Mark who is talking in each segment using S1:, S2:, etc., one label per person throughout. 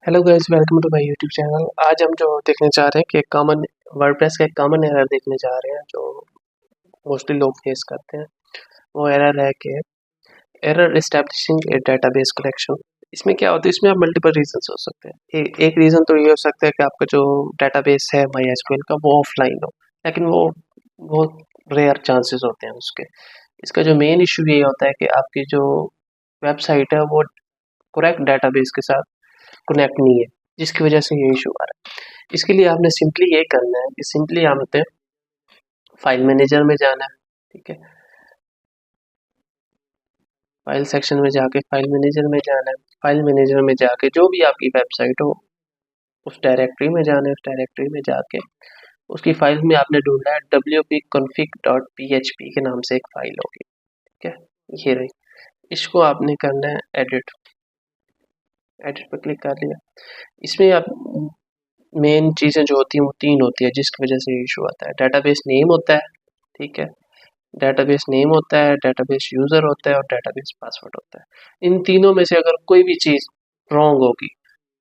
S1: Hello guys, welcome to my YouTube channel. आज हम जो देखने जा रहे हैं कि एक कॉमन वर्डप्रेस का एक कॉमन एरर देखने जा रहे हैं जो मोस्टली लोग फेस करते हैं। वो एरर है कि एरर एस्टैब्लिशिंग ए डेटाबेस कनेक्शन। इसमें क्या होता है, इसमें आप मल्टीपल रीजंस हो सकते हैं। एक रीज़न तो ये हो सकता है कि आपका जो डेटाबेस है MySQL का वो ऑफलाइन हो, लेकिन वो बहुत रेयर चांसेस होते हैं उसके। इसका जो मेन इशू ये होता है कि आपकी जो वेबसाइट है वो करेक्ट डेटाबेस के साथ कनेक्ट नहीं है, जिसकी वजह से ये इशू आ रहा है। इसके लिए आपने सिंपली ये करना है कि सिंपली यहाँ पे फाइल मैनेजर में जाना है। ठीक है, फाइल सेक्शन में जाके फाइल मैनेजर में जाना है। फाइल मैनेजर में जाके जो भी आपकी वेबसाइट हो उस डायरेक्टरी में जाना है। उस डायरेक्टरी में जाके उसकी फाइल में आपने ढूंढना है wp-config.php के नाम से एक फाइल होगी। ठीक है, ये रही। इसको आपने करना है एडिट। एडिट पर क्लिक कर लिया। इसमें आप मेन चीज़ें जो होती हैं वो तीन होती है, जिसकी वजह से इशू आता है। डेटाबेस नेम होता है, ठीक है, डेटाबेस नेम होता है, डेटाबेस यूज़र होता है और डेटाबेस पासवर्ड होता है। इन तीनों में से अगर कोई भी चीज़ रॉन्ग होगी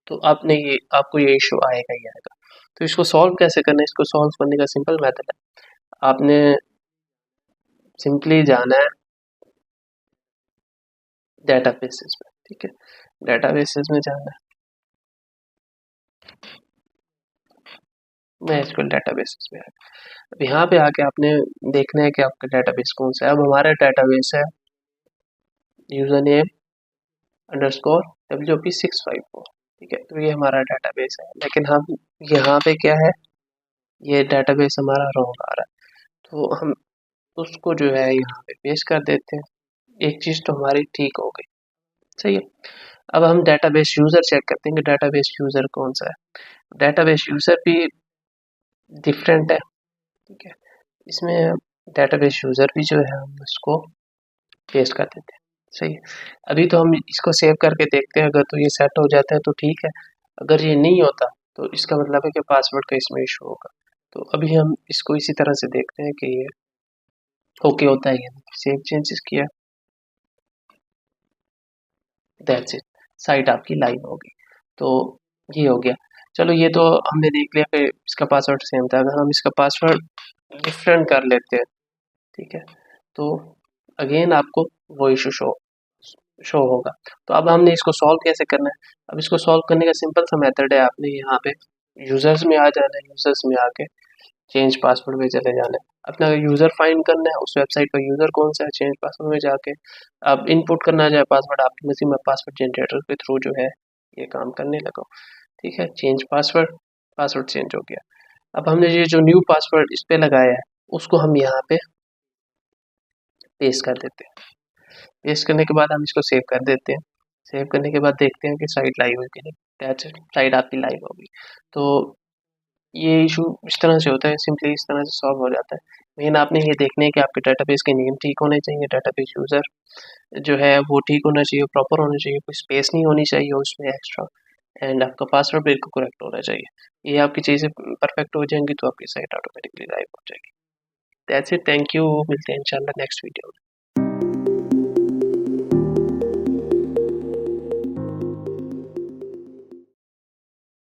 S1: तो आपको ये इशू आएगा ही आएगा। तो इसको सॉल्व कैसे करना है? इसको सॉल्व करने का सिंपल मेथड है, आपने सिंपली जाना है डेटाबेसेस में। ठीक है, डेटाबेसेस में जाना है, MySQL डेटाबेसेस में। अब यहाँ पे आके आपने देखना है कि आपका डेटाबेस कौन सा है। अब हमारा डेटाबेस है यूजर नेम अंडरस्कोर WP654। ठीक है, तो ये हमारा डेटाबेस है, लेकिन हम यहाँ पे क्या है, ये डेटाबेस हमारा रॉन्ग आ रहा है। तो हम उसको जो है यहाँ पे पेस्ट कर देते हैं। एक चीज़ तो हमारी ठीक हो गई, सही है। अब हम डेटाबेस यूज़र चेक करते हैं कि डेटाबेस यूज़र कौन सा है। डेटाबेस यूज़र भी डिफरेंट है। ठीक है, इसमें डेटाबेस यूज़र भी जो है हम इसको पेस्ट कर देते हैं। सही है, अभी तो हम इसको सेव करके देखते हैं। अगर तो ये सेट हो जाता है तो ठीक है, अगर ये नहीं होता तो इसका मतलब है कि पासवर्ड का इसमें इशू होगा। तो अभी हम इसको इसी तरह से देखते हैं कि ये ओके होता है या नहीं। सेव चेंजेस किया, दैट्स इट, साइट आपकी लाइव होगी। तो ये हो गया। चलो, ये तो हमने देख लिया कि इसका पासवर्ड सेम था। अगर हम इसका पासवर्ड डिफरेंट कर लेते हैं, ठीक है, तो अगेन आपको वो इशू शो होगा। तो अब हमने इसको सॉल्व कैसे करना है? अब इसको सॉल्व करने का सिंपल सा मेथड है, आपने यहाँ पे यूजर्स में आ जाना है। यूजर्स में आके चेंज पासवर्ड में चले जाना है। अपना यूजर फाइंड करना है, उस वेबसाइट का यूजर कौन सा है, चेंज पासवर्ड में जाके आप इनपुट करना जाए पासवर्ड। आपकी मशीन में पासवर्ड जनरेटर के थ्रू जो है ये काम करने लगा। ठीक है, चेंज पासवर्ड, पासवर्ड चेंज हो गया। अब हमने ये जो न्यू पासवर्ड इस पे लगाया है उसको हम यहाँ पे पेस्ट कर देते हैं। पेस्ट करने के बाद हम इसको सेव कर देते हैं। सेव करने के बाद देखते हैं कि साइट लाइव है कि नहीं। दैट्स इट, साइट आपकी लाइव होगी। तो ये इशू इस तरह से होता है, सिंपली इस तरह से सॉल्व हो जाता है। मेन आपने ये देखना है कि आपके डेटाबेस के नेम ठीक होने चाहिए, डेटाबेस यूज़र जो है वो ठीक होना चाहिए, प्रॉपर होना चाहिए, कोई स्पेस नहीं होनी चाहिए उसमें एक्स्ट्रा, एंड आपका पासवर्ड बिल्कुल करेक्ट होना चाहिए। ये आपकी चीज़ें परफेक्ट हो जाएंगी तो आपकी साइट ऑटोमेटिकली लाइव हो जाएगी। That's it, thank you. मिलते हैं इंशाल्लाह नेक्स्ट वीडियो में।